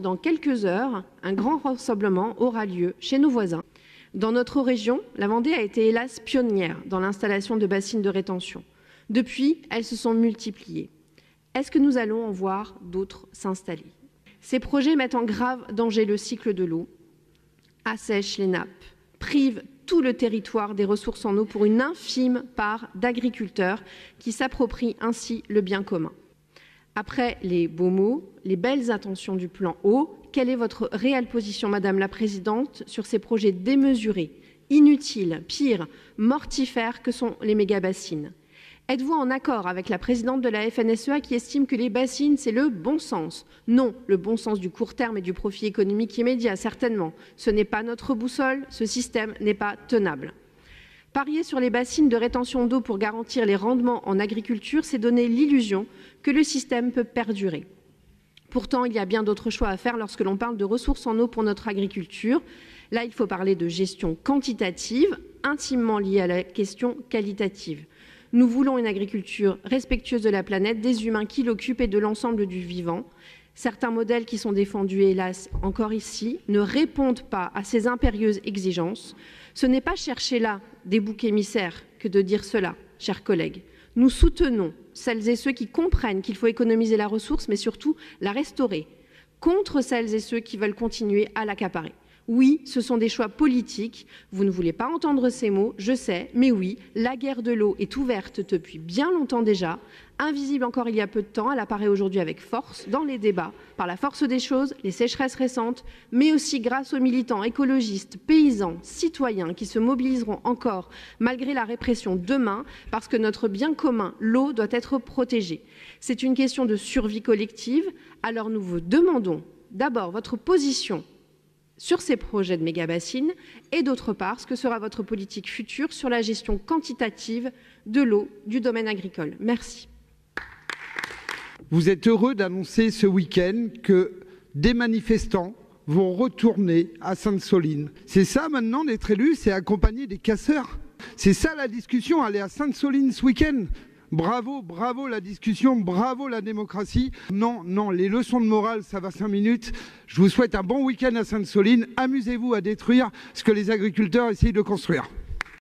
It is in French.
Or, dans quelques heures, un grand rassemblement aura lieu chez nos voisins. Dans notre région, la Vendée a été hélas pionnière dans l'installation de bassines de rétention. Depuis, elles se sont multipliées. Est-ce que nous allons en voir d'autres s'installer? Ces projets mettent en grave danger le cycle de l'eau, assèchent les nappes, privent tout le territoire des ressources en eau pour une infime part d'agriculteurs qui s'approprient ainsi le bien commun. Après les beaux mots, les belles intentions du plan eau, quelle est votre réelle position, Madame la Présidente, sur ces projets démesurés, inutiles, pire, mortifères que sont les méga-bassines? Êtes-vous en accord avec la présidente de la FNSEA qui estime que les bassines, c'est le bon sens? Non, le bon sens du court terme et du profit économique immédiat, certainement. Ce n'est pas notre boussole, ce système n'est pas tenable. Parier sur les bassines de rétention d'eau pour garantir les rendements en agriculture, c'est donner l'illusion que le système peut perdurer. Pourtant, il y a bien d'autres choix à faire lorsque l'on parle de ressources en eau pour notre agriculture. Là, il faut parler de gestion quantitative, intimement liée à la question qualitative. Nous voulons une agriculture respectueuse de la planète, des humains qui l'occupent et de l'ensemble du vivant. Certains modèles qui sont défendus, hélas, encore ici, ne répondent pas à ces impérieuses exigences. Ce n'est pas chercher là des boucs émissaires que de dire cela, chers collègues. Nous soutenons celles et ceux qui comprennent qu'il faut économiser la ressource, mais surtout la restaurer, contre celles et ceux qui veulent continuer à l'accaparer. Oui, ce sont des choix politiques. Vous ne voulez pas entendre ces mots, je sais, mais oui, la guerre de l'eau est ouverte depuis bien longtemps déjà. Invisible encore il y a peu de temps, elle apparaît aujourd'hui avec force dans les débats, par la force des choses, les sécheresses récentes, mais aussi grâce aux militants écologistes, paysans, citoyens qui se mobiliseront encore malgré la répression demain, parce que notre bien commun, l'eau, doit être protégée. C'est une question de survie collective, alors nous vous demandons d'abord votre position sur ces projets de méga-bassines et d'autre part, ce que sera votre politique future sur la gestion quantitative de l'eau du domaine agricole. Merci. Vous êtes heureux d'annoncer ce week-end que des manifestants vont retourner à Sainte-Soline. C'est ça maintenant d'être élu, c'est accompagner des casseurs. C'est ça la discussion, aller à Sainte-Soline ce week-end. Bravo, bravo la discussion, bravo la démocratie. Non, non, les leçons de morale, ça va 5 minutes. Je vous souhaite un bon week-end à Sainte-Soline. Amusez-vous à détruire ce que les agriculteurs essayent de construire.